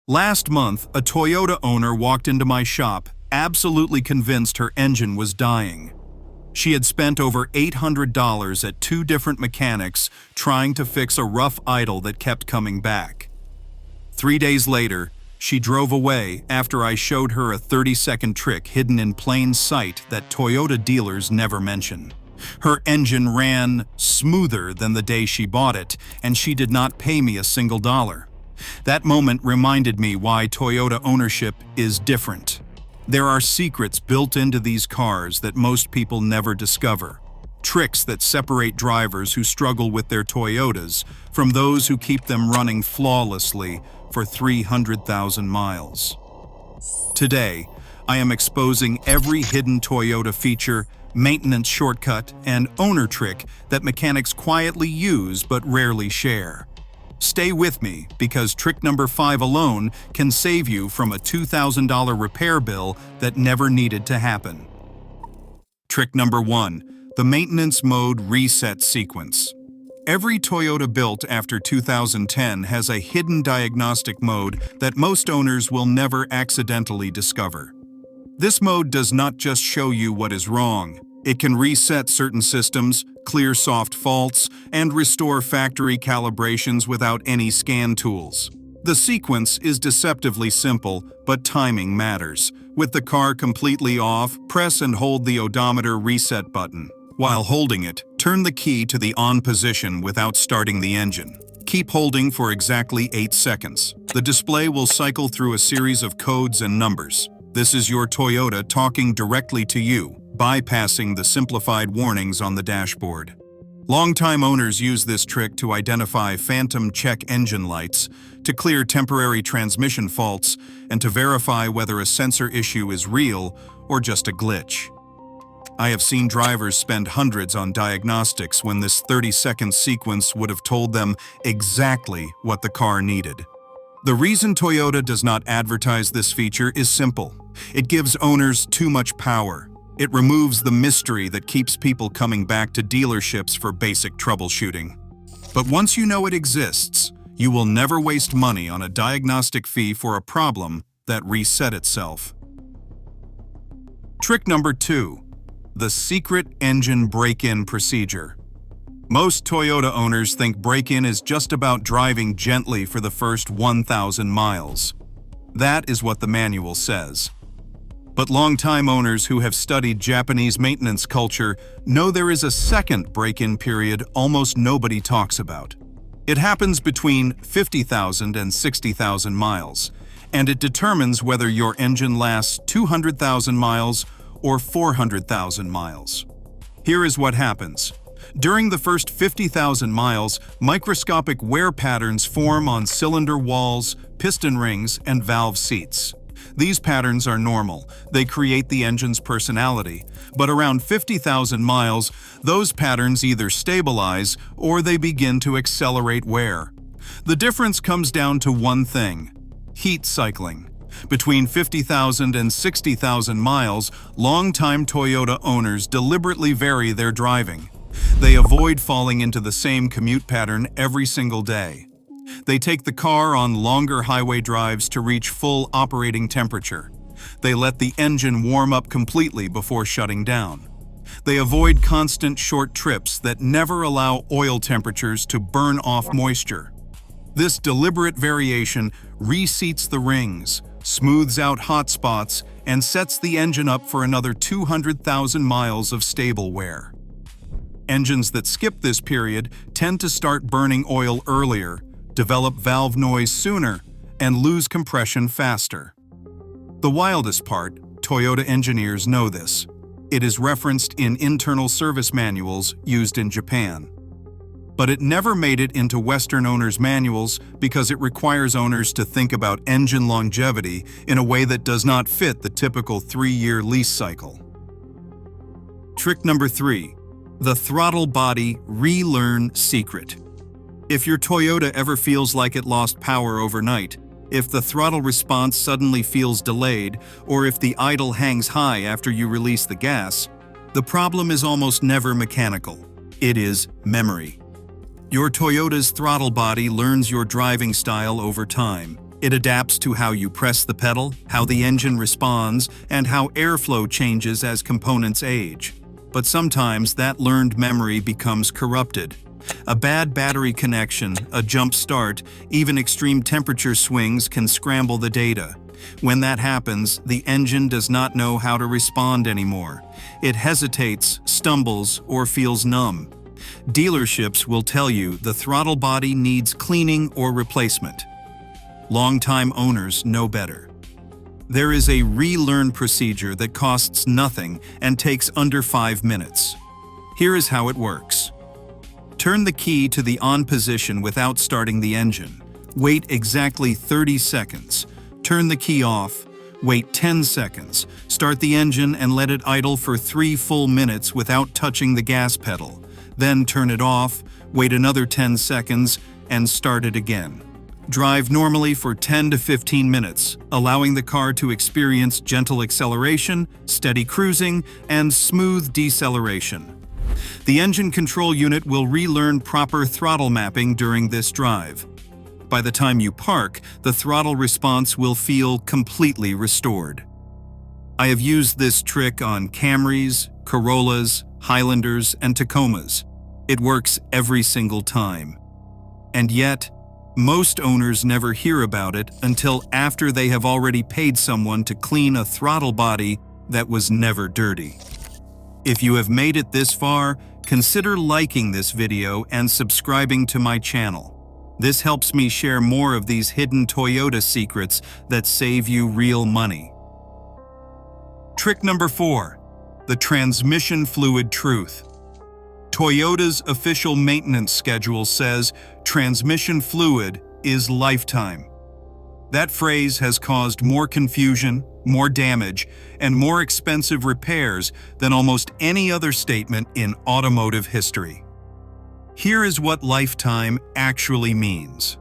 Last month, a Toyota owner walked into my shop, absolutely convinced her engine was dying. She had spent over $800 at 2 different mechanics trying to fix a rough idle that kept coming back. 3 days later, she drove away after I showed her a 30-second trick hidden in plain sight that Toyota dealers never mention. Her engine ran smoother than the day she bought it, and she did not pay me a single dollar. That moment reminded me why Toyota ownership is different. There are secrets built into these cars that most people never discover. Tricks that separate drivers who struggle with their Toyotas from those who keep them running flawlessly for 300,000 miles. Today, I am exposing every hidden Toyota feature, maintenance shortcut, and owner trick that mechanics quietly use but rarely share. Stay with me, because trick number 5 alone can save you from a $2,000 repair bill that never needed to happen. Trick number 1, the maintenance mode reset sequence. Every Toyota built after 2010 has a hidden diagnostic mode that most owners will never accidentally discover. This mode does not just show you what is wrong. It can reset certain systems, clear soft faults, and restore factory calibrations without any scan tools. The sequence is deceptively simple, but timing matters. With the car completely off, press and hold the odometer reset button. While holding it, turn the key to the on position without starting the engine. Keep holding for exactly 8 seconds. The display will cycle through a series of codes and numbers. This is your Toyota talking directly to you, bypassing the simplified warnings on the dashboard. Longtime owners use this trick to identify phantom check engine lights, to clear temporary transmission faults, and to verify whether a sensor issue is real or just a glitch. I have seen drivers spend hundreds on diagnostics when this 30-second sequence would have told them exactly what the car needed. The reason Toyota does not advertise this feature is simple. It gives owners too much power. It removes the mystery that keeps people coming back to dealerships for basic troubleshooting. But once you know it exists, you will never waste money on a diagnostic fee for a problem that reset itself. Trick number 2, the secret engine break-in procedure. Most Toyota owners think break-in is just about driving gently for the first 1,000 miles. That is what the manual says. But longtime owners who have studied Japanese maintenance culture know there is a second break-in period almost nobody talks about. It happens between 50,000 and 60,000 miles, and it determines whether your engine lasts 200,000 miles or 400,000 miles. Here is what happens. During the first 50,000 miles, microscopic wear patterns form on cylinder walls, piston rings, and valve seats. These patterns are normal. They create the engine's personality. But around 50,000 miles, those patterns either stabilize or they begin to accelerate wear. The difference comes down to one thing: heat cycling. Between 50,000 and 60,000 miles, longtime Toyota owners deliberately vary their driving. They avoid falling into the same commute pattern every single day. They take the car on longer highway drives to reach full operating temperature. They let the engine warm up completely before shutting down. They avoid constant short trips that never allow oil temperatures to burn off moisture. This deliberate variation reseats the rings, smooths out hot spots, and sets the engine up for another 200,000 miles of stable wear. Engines that skip this period tend to start burning oil earlier, develop valve noise sooner, and lose compression faster. The wildest part, Toyota engineers know this. It is referenced in internal service manuals used in Japan. But it never made it into Western owners' manuals because it requires owners to think about engine longevity in a way that does not fit the typical 3-year lease cycle. Trick number 3, the throttle body relearn secret. If your Toyota ever feels like it lost power overnight, if the throttle response suddenly feels delayed, or if the idle hangs high after you release the gas, the problem is almost never mechanical. It is memory. Your Toyota's throttle body learns your driving style over time. It adapts to how you press the pedal, how the engine responds, and how airflow changes as components age. But sometimes that learned memory becomes corrupted. A bad battery connection, a jump start, even extreme temperature swings can scramble the data. When that happens, the engine does not know how to respond anymore. It hesitates, stumbles, or feels numb. Dealerships will tell you the throttle body needs cleaning or replacement. Longtime owners know better. There is a relearn procedure that costs nothing and takes under 5 minutes. Here is how it works. Turn the key to the on position without starting the engine. Wait exactly 30 seconds. Turn the key off. Wait 10 seconds. Start the engine and let it idle for 3 full minutes without touching the gas pedal. Then turn it off, wait another 10 seconds, and start it again. Drive normally for 10 to 15 minutes, allowing the car to experience gentle acceleration, steady cruising, and smooth deceleration. The engine control unit will relearn proper throttle mapping during this drive. By the time you park, the throttle response will feel completely restored. I have used this trick on Camrys, Corollas, Highlanders, and Tacomas. It works every single time. And yet, most owners never hear about it until after they have already paid someone to clean a throttle body that was never dirty. If you have made it this far, consider liking this video and subscribing to my channel. This helps me share more of these hidden Toyota secrets that save you real money. Trick number 4. The transmission fluid truth. Toyota's official maintenance schedule says transmission fluid is lifetime. That phrase has caused more confusion, more damage, and more expensive repairs than almost any other statement in automotive history. Here is what lifetime actually means.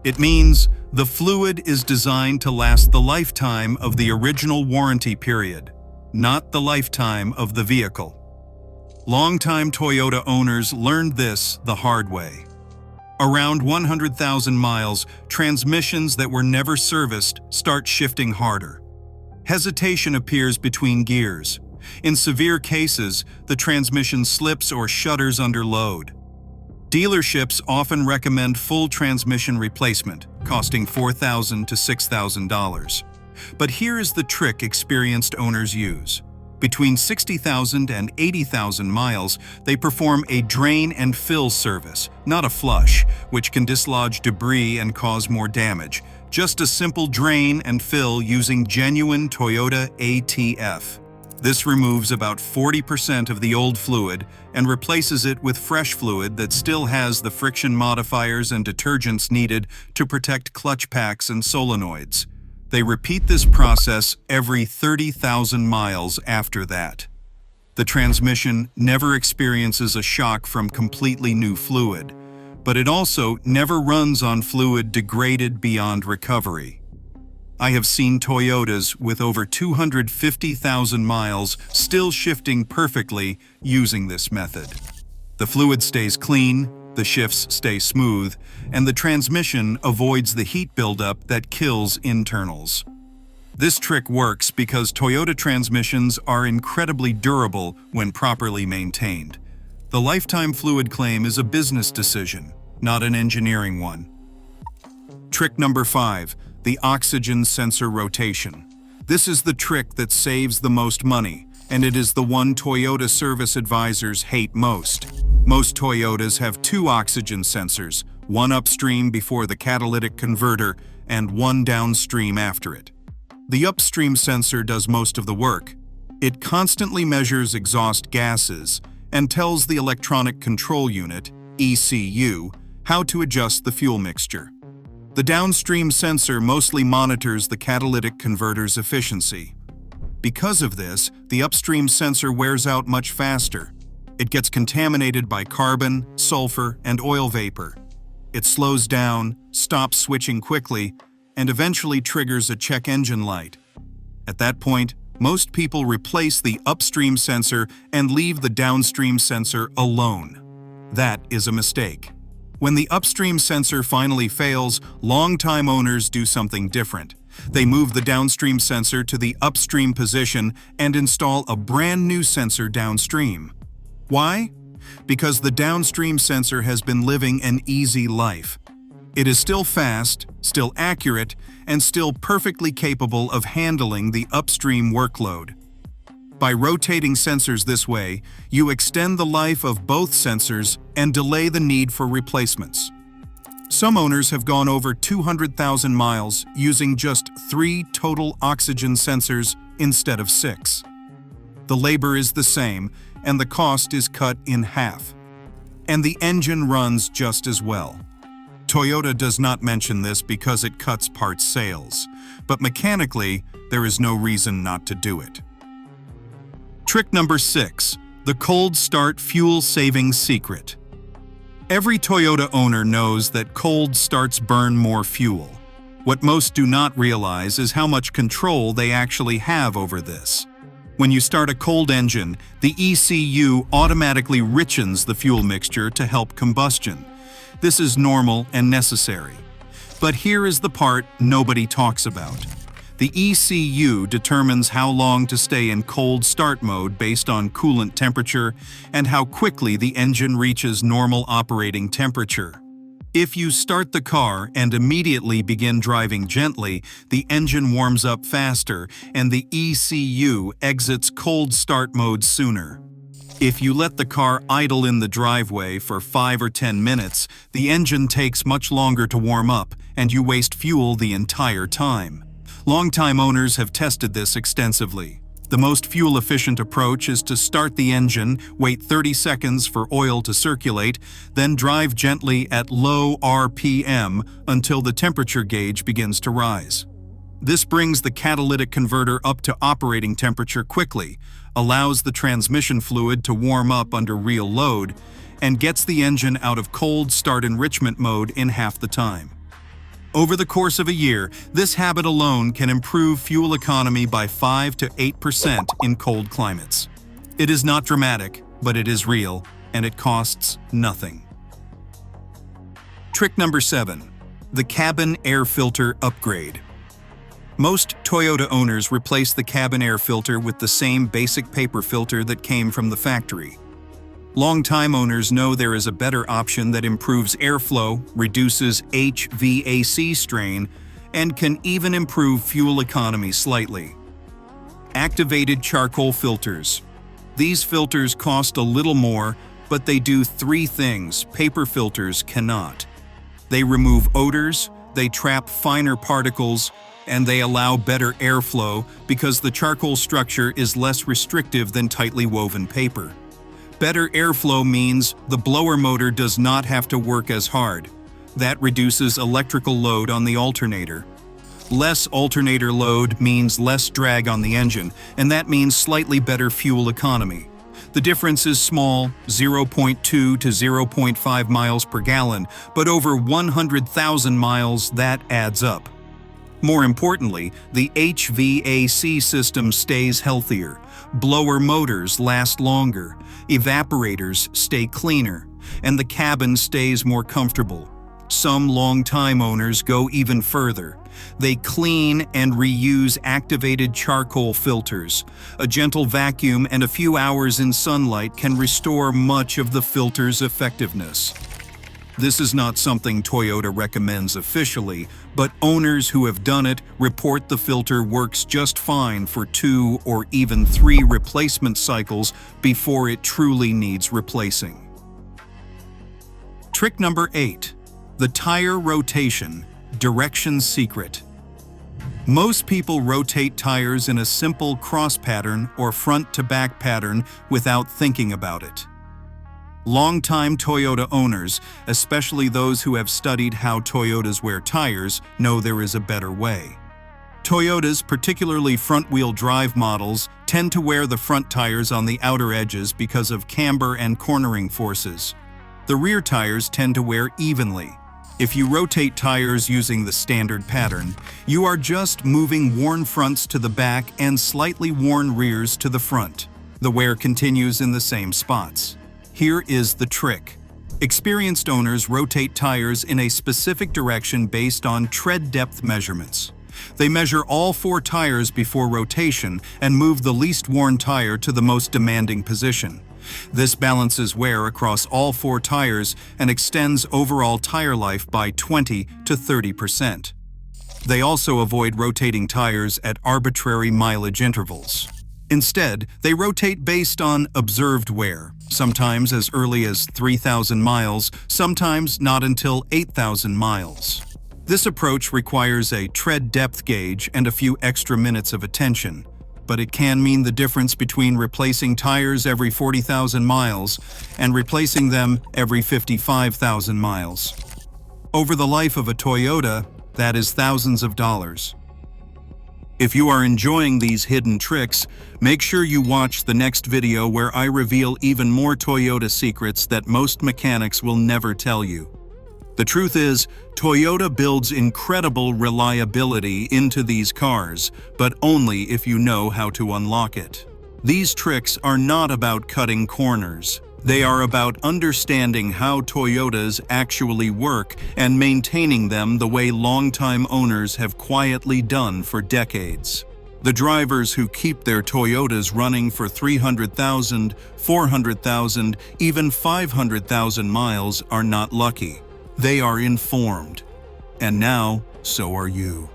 It means the fluid is designed to last the lifetime of the original warranty period, not the lifetime of the vehicle. Longtime Toyota owners learned this the hard way. Around 100,000 miles, transmissions that were never serviced start shifting harder. Hesitation appears between gears. In severe cases, the transmission slips or shudders under load. Dealerships often recommend full transmission replacement, costing $4,000 to $6,000. But here is the trick experienced owners use. Between 60,000 and 80,000 miles, they perform a drain and fill service, not a flush, which can dislodge debris and cause more damage. Just a simple drain and fill using genuine Toyota ATF. This removes about 40% of the old fluid and replaces it with fresh fluid that still has the friction modifiers and detergents needed to protect clutch packs and solenoids. They repeat this process every 30,000 miles after that. The transmission never experiences a shock from completely new fluid, but it also never runs on fluid degraded beyond recovery. I have seen Toyotas with over 250,000 miles still shifting perfectly using this method. The fluid stays clean, the shifts stay smooth, and the transmission avoids the heat buildup that kills internals. This trick works because Toyota transmissions are incredibly durable when properly maintained. The lifetime fluid claim is a business decision, not an engineering one. Trick number 5. The oxygen sensor rotation. This is the trick that saves the most money, and it is the one Toyota service advisors hate most. Most Toyotas have 2 oxygen sensors, one upstream before the catalytic converter and one downstream after it. The upstream sensor does most of the work. It constantly measures exhaust gases and tells the electronic control unit, ECU, how to adjust the fuel mixture. The downstream sensor mostly monitors the catalytic converter's efficiency. Because of this, the upstream sensor wears out much faster. It gets contaminated by carbon, sulfur, and oil vapor. It slows down, stops switching quickly, and eventually triggers a check engine light. At that point, most people replace the upstream sensor and leave the downstream sensor alone. That is a mistake. When the upstream sensor finally fails, long-time owners do something different. They move the downstream sensor to the upstream position and install a brand new sensor downstream. Why? Because the downstream sensor has been living an easy life. It is still fast, still accurate, and still perfectly capable of handling the upstream workload. By rotating sensors this way, you extend the life of both sensors and delay the need for replacements. Some owners have gone over 200,000 miles using just 3 total oxygen sensors instead of 6. The labor is the same, and the cost is cut in half. And the engine runs just as well. Toyota does not mention this because it cuts parts sales, but mechanically, there is no reason not to do it. Trick number 6, the cold start fuel saving secret. Every Toyota owner knows that cold starts burn more fuel. What most do not realize is how much control they actually have over this. When you start a cold engine, the ECU automatically richens the fuel mixture to help combustion. This is normal and necessary. But here is the part nobody talks about. The ECU determines how long to stay in cold start mode based on coolant temperature and how quickly the engine reaches normal operating temperature. If you start the car and immediately begin driving gently, the engine warms up faster and the ECU exits cold start mode sooner. If you let the car idle in the driveway for 5 or 10 minutes, the engine takes much longer to warm up and you waste fuel the entire time. Longtime owners have tested this extensively. The most fuel-efficient approach is to start the engine, wait 30 seconds for oil to circulate, then drive gently at low RPM until the temperature gauge begins to rise. This brings the catalytic converter up to operating temperature quickly, allows the transmission fluid to warm up under real load, and gets the engine out of cold start enrichment mode in half the time. Over the course of a year, this habit alone can improve fuel economy by 5 to 8% in cold climates. It is not dramatic, but it is real, and it costs nothing. Trick number 7, the cabin air filter upgrade. Most Toyota owners replace the cabin air filter with the same basic paper filter that came from the factory. Longtime owners know there is a better option that improves airflow, reduces HVAC strain, and can even improve fuel economy slightly. Activated charcoal filters. These filters cost a little more, but they do 3 things paper filters cannot. They remove odors, they trap finer particles, and they allow better airflow because the charcoal structure is less restrictive than tightly woven paper. Better airflow means the blower motor does not have to work as hard. That reduces electrical load on the alternator. Less alternator load means less drag on the engine, and that means slightly better fuel economy. The difference is small, 0.2 to 0.5 miles per gallon, but over 100,000 miles that adds up. More importantly, the HVAC system stays healthier. Blower motors last longer, evaporators stay cleaner, and the cabin stays more comfortable. Some long-time owners go even further. They clean and reuse activated charcoal filters. A gentle vacuum and a few hours in sunlight can restore much of the filter's effectiveness. This is not something Toyota recommends officially, but owners who have done it report the filter works just fine for 2 or even 3 replacement cycles before it truly needs replacing. Trick number 8, the tire rotation direction secret. Most people rotate tires in a simple cross pattern or front-to-back pattern without thinking about it. Longtime Toyota owners, especially those who have studied how Toyotas wear tires, know there is a better way. Toyotas, particularly front-wheel drive models, tend to wear the front tires on the outer edges because of camber and cornering forces. The rear tires tend to wear evenly. If you rotate tires using the standard pattern, you are just moving worn fronts to the back and slightly worn rears to the front. The wear continues in the same spots. Here is the trick. Experienced owners rotate tires in a specific direction based on tread depth measurements. They measure all 4 tires before rotation and move the least worn tire to the most demanding position. This balances wear across all 4 tires and extends overall tire life by 20 to 30%. They also avoid rotating tires at arbitrary mileage intervals. Instead, they rotate based on observed wear, sometimes as early as 3,000 miles, sometimes not until 8,000 miles. This approach requires a tread depth gauge and a few extra minutes of attention, but it can mean the difference between replacing tires every 40,000 miles and replacing them every 55,000 miles. Over the life of a Toyota, that is thousands of dollars. If you are enjoying these hidden tricks, make sure you watch the next video where I reveal even more Toyota secrets that most mechanics will never tell you. The truth is, Toyota builds incredible reliability into these cars, but only if you know how to unlock it. These tricks are not about cutting corners. They are about understanding how Toyotas actually work and maintaining them the way longtime owners have quietly done for decades. The drivers who keep their Toyotas running for 300,000, 400,000, even 500,000 miles are not lucky. They are informed. And now, so are you.